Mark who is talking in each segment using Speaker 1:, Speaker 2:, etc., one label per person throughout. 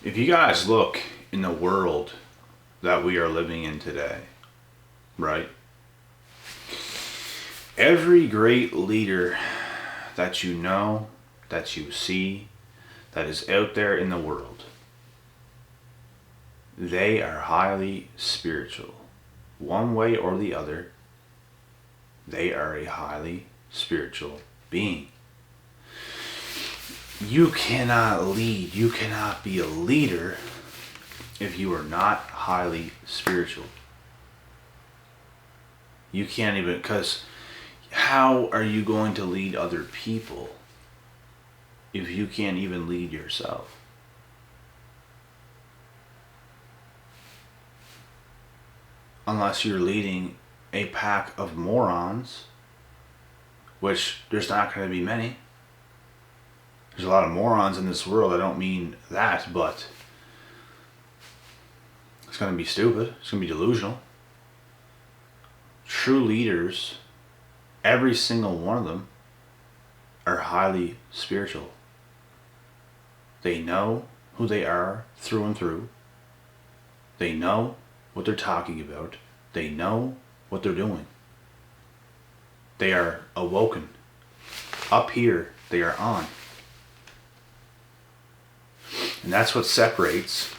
Speaker 1: If you guys look in the world that we are living in today, right? Every great leader that you know, that you see, that is out there in the world, they are highly spiritual. One way or the other, they are a highly spiritual being. You cannot lead, you cannot be a leader if you are not highly spiritual. You can't even, because how are you going to lead other people if you can't even lead yourself? Unless you're leading a pack of morons, which there's not going to be many. There's a lot of morons in this world. I don't mean that, but it's going to be stupid. It's going to be delusional. True leaders, every single one of them, are highly spiritual. They know who they are through and through. They know what they're talking about. They know what they're doing. They are awoken. Up here, they are on. And that's what separates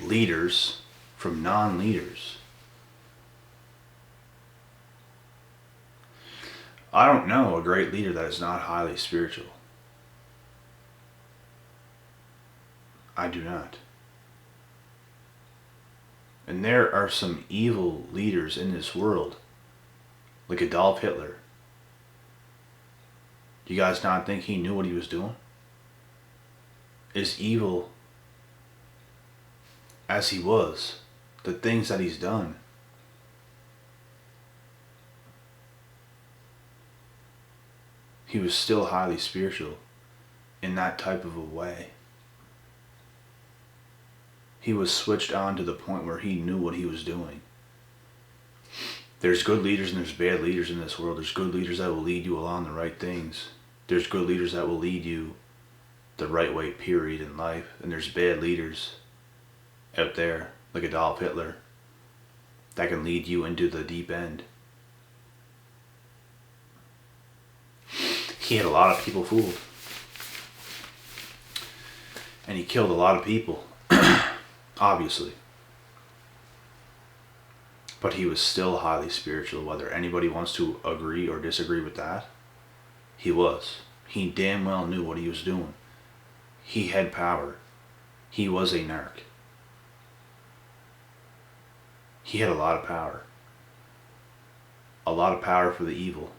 Speaker 1: leaders from non-leaders. I don't know a great leader that is not highly spiritual. I do not. And there are some evil leaders in this world, like Adolf Hitler. Do you guys not think he knew what he was doing? As evil as he was, the things that he's done, he was still highly spiritual in that type of a way. He was switched on to the point where he knew what he was doing. There's good leaders and there's bad leaders in this world. There's good leaders that will lead you along the right things. There's good leaders that will lead you the right way, period, in life. And there's bad leaders out there, like Adolf Hitler, that can lead you into the deep end. He had a lot of people fooled. And he killed a lot of people, obviously. But he was still highly spiritual, whether anybody wants to agree or disagree with that. He was. He damn well knew what he was doing. He had power. He was a narc. He had a lot of power. A lot of power for the evil.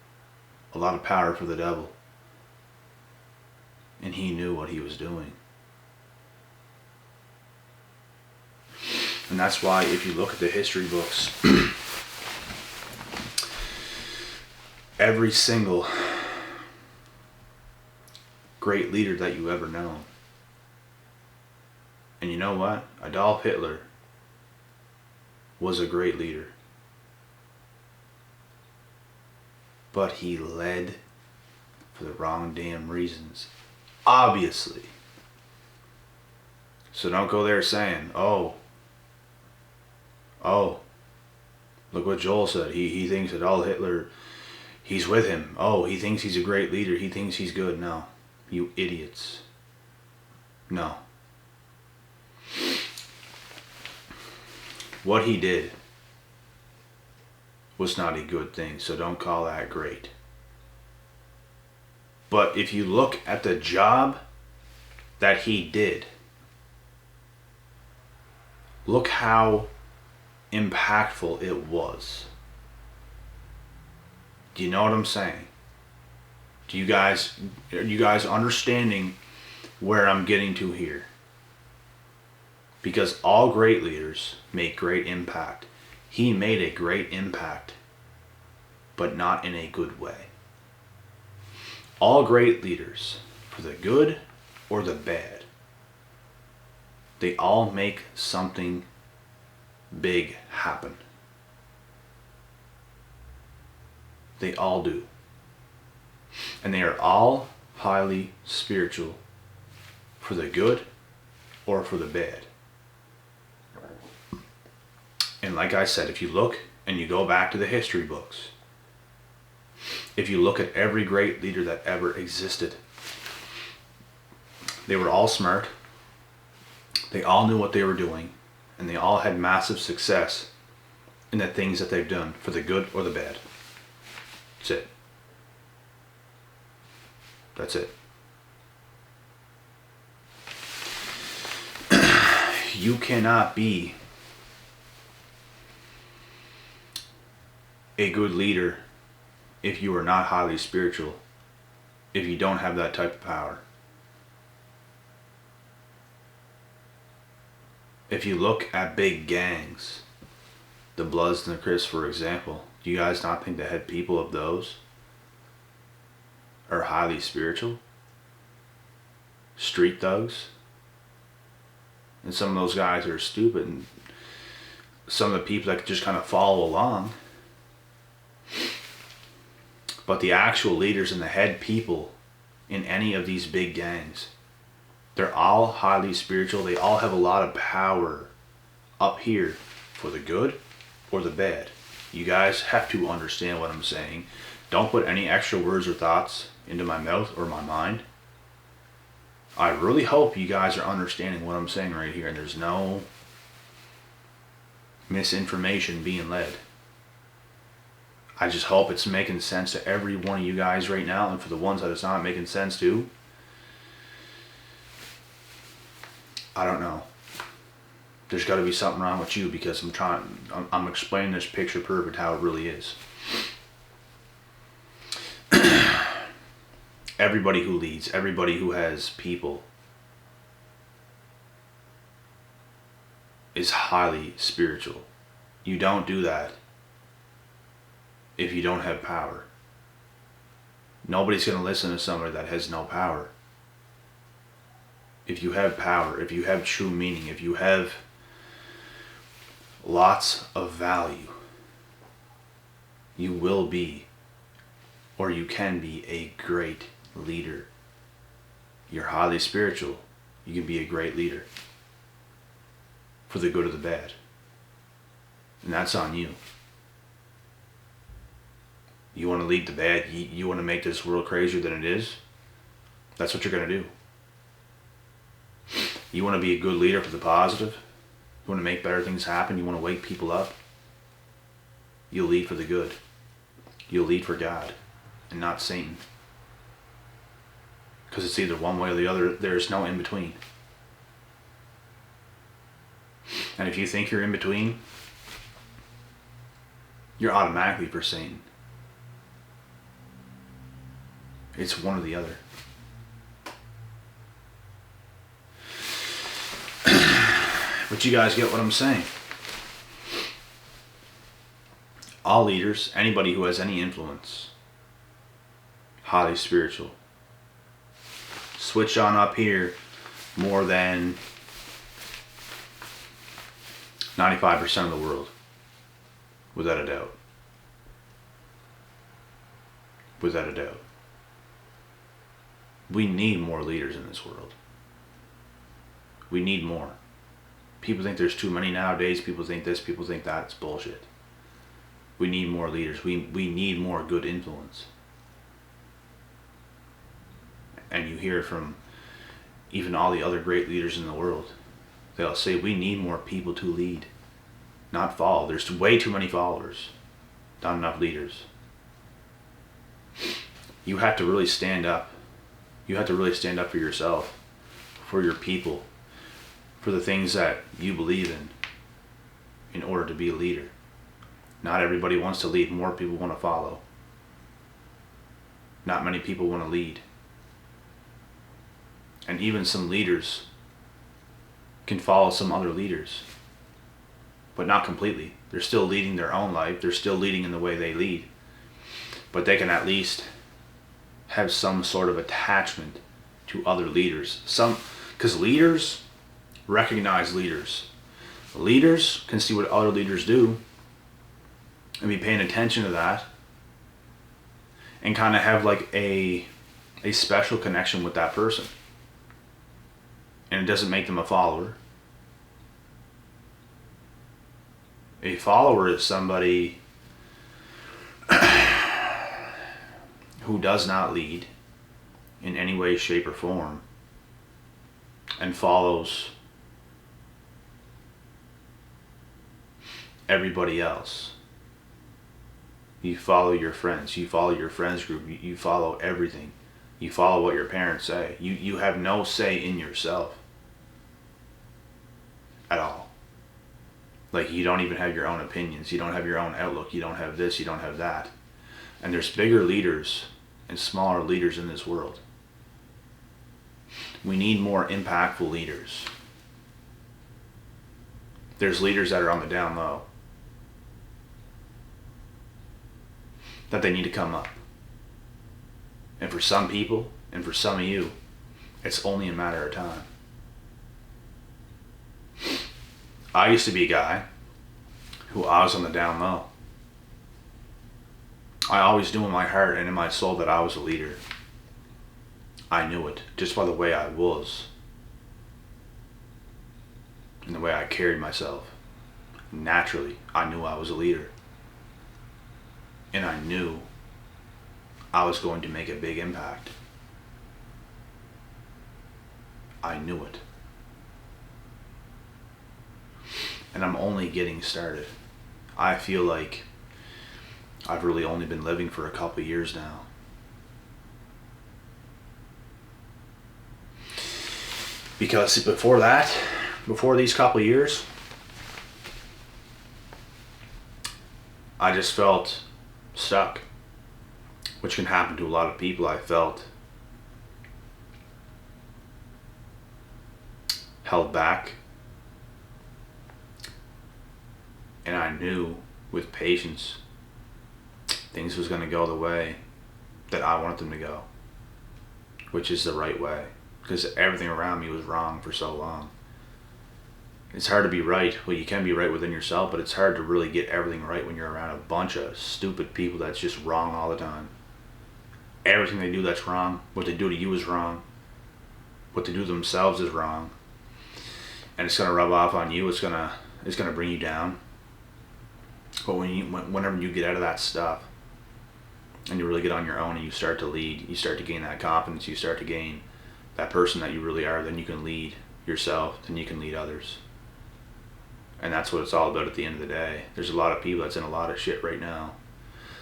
Speaker 1: A lot of power for the devil. And he knew what he was doing. And that's why if you look at the history books, every single great leader that you ever know. And you know what? Adolf Hitler was a great leader. But he led for the wrong damn reasons. Obviously. So don't go there saying, oh, look what Joel said. He thinks that Adolf Hitler, he's with him. Oh, he thinks he's a great leader. He thinks he's good. No. You idiots. No. What he did was not a good thing, so don't call that great. But if you look at the job that he did, look how impactful it was. Do you know what I'm saying? Are you guys understanding where I'm getting to here? Because all great leaders make great impact. He made a great impact, but not in a good way. All great leaders, for the good or the bad, they all make something big happen. They all do. And they are all highly spiritual for the good or for the bad. And like I said, if you look and you go back to the history books, if you look at every great leader that ever existed, they were all smart, they all knew what they were doing, and they all had massive success in the things that they've done, for the good or the bad. That's it. That's it. You cannot be a good leader if you are not highly spiritual, if you don't have that type of power. If you look at big gangs, the Bloods and the Crips, for example, do you guys not think the head people of those are highly spiritual? Street thugs? And some of those guys are stupid, and some of the people that just kind of follow along. But the actual leaders and the head people in any of these big gangs, they're all highly spiritual. They all have a lot of power up here for the good or the bad. You guys have to understand what I'm saying. Don't put any extra words or thoughts into my mouth or my mind. I really hope you guys are understanding what I'm saying right here, and there's no misinformation being led. I just hope it's making sense to every one of you guys right now, and for the ones that it's not making sense to, I don't know. There's got to be something wrong with you, because I'm explaining this picture perfect how it really is. Everybody who leads, everybody who has people is highly spiritual. You don't do that if you don't have power. Nobody's going to listen to somebody that has no power. If you have power, if you have true meaning, if you have lots of value, you will be, or you can be, a great leader. You're highly spiritual. You can be a great leader for the good or the bad. And that's on you. You want to lead the bad, you want to make this world crazier than it is, that's what you're going to do. You want to be a good leader for the positive, you want to make better things happen, you want to wake people up, you'll lead for the good. You'll lead for God and not Satan. Because it's either one way or the other. There's no in between. And if you think you're in between, you're automatically for Satan. It's one or the other. But you guys get what I'm saying. All leaders, anybody who has any influence, highly spiritual. Switch on up here more than 95% of the world. Without a doubt. Without a doubt. We need more leaders in this world. We need more. People think there's too many nowadays. People think this, people think that. It's bullshit. We need more leaders. We need more good influence. And you hear from even all the other great leaders in the world. They'll say we need more people to lead, not follow. There's way too many followers, not enough leaders. You have to really stand up. You have to really stand up for yourself, for your people, for the things that you believe in order to be a leader. Not everybody wants to lead. More people want to follow. Not many people want to lead. And even some leaders can follow some other leaders, but not completely. They're still leading their own life. They're still leading in the way they lead. But they can at least have some sort of attachment to other leaders. Because leaders recognize leaders. Leaders can see what other leaders do and be paying attention to that and kind of have like a special connection with that person. And it doesn't make them a follower. A follower is somebody who does not lead in any way, shape, or form and follows everybody else. You follow your friends. You follow your friends group. You follow everything. You follow what your parents say. You have no say in yourself at all. Like, you don't even have your own opinions. You don't have your own outlook. You don't have this. You don't have that. And there's bigger leaders and smaller leaders in this world. We need more impactful leaders. There's leaders that are on the down low, that they need to come up. And for some people, and for some of you, it's only a matter of time. I used to be a guy who I was on the down low. I always knew in my heart and in my soul that I was a leader. I knew it just by the way I was and the way I carried myself. Naturally, I knew I was a leader. And I knew I was going to make a big impact. I knew it. And I'm only getting started. I feel like I've really only been living for a couple of years now. Because before that, before these couple of years, I just felt stuck, which can happen to a lot of people. I felt held back, and I knew with patience things was going to go the way that I wanted them to go, which is the right way, because everything around me was wrong for so long. It's hard to be right. Well, you can be right within yourself, but it's hard to really get everything right when you're around a bunch of stupid people that's just wrong all the time. Everything they do that's wrong, what they do to you is wrong, what they do to themselves is wrong, and it's going to rub off on you. It's going to bring you down. But whenever you get out of that stuff and you really get on your own and you start to lead, you start to gain that confidence, you start to gain that person that you really are, then you can lead yourself, then you can lead others. And that's what it's all about at the end of the day. There's a lot of people that's in a lot of shit right now.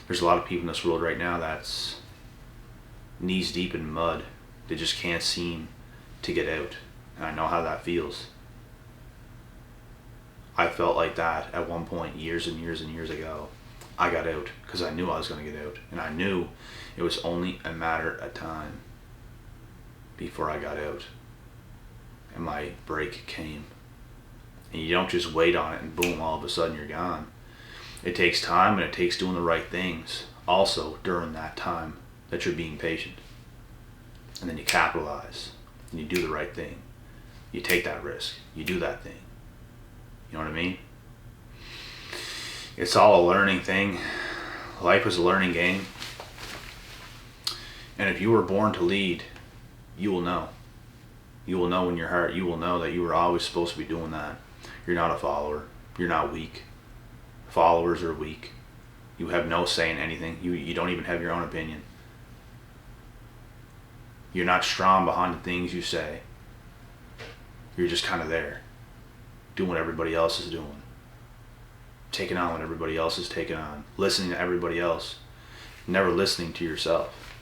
Speaker 1: There's a lot of people in this world right now that's knees deep in mud. They just can't seem to get out. And I know how that feels. I felt like that at one point years and years and years ago. I got out because I knew I was going to get out. And I knew it was only a matter of time before I got out. And my break came. And you don't just wait on it and boom, all of a sudden you're gone. It takes time, and it takes doing the right things also during that time that you're being patient. And then you capitalize and you do the right thing. You take that risk. You do that thing. You know what I mean? It's all a learning thing. Life is a learning game. And if you were born to lead, you will know. You will know in your heart. You will know that you were always supposed to be doing that. You're not a follower. You're not weak. Followers are weak. You have no say in anything. You don't even have your own opinion. You're not strong behind the things you say. You're just kind of there, doing what everybody else is doing, taking on what everybody else is taking on, listening to everybody else, never listening to yourself.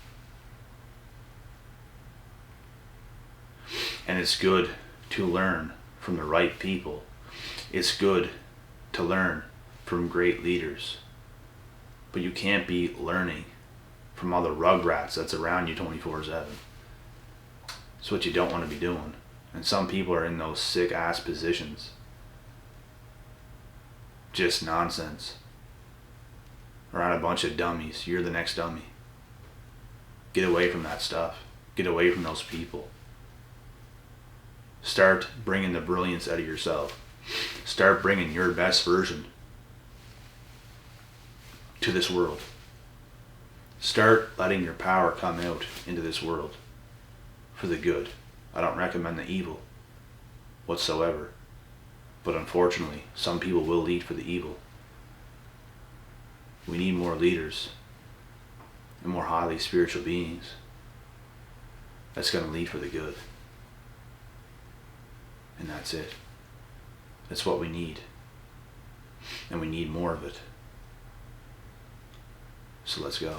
Speaker 1: And it's good to learn from the right people. It's good to learn from great leaders. But you can't be learning from all the rugrats that's around you 24/7. It's what you don't want to be doing. And some people are in those sick ass positions. Just nonsense. Around a bunch of dummies. You're the next dummy. Get away from that stuff. Get away from those people. Start bringing the brilliance out of yourself. Start bringing your best version to this world. Start letting your power come out into this world for the good. I don't recommend the evil. whatsoever. But unfortunately, some people will lead for the evil. We need more leaders and more highly spiritual beings that's going to lead for the good. And that's it. That's what we need. And we need more of it. So let's go.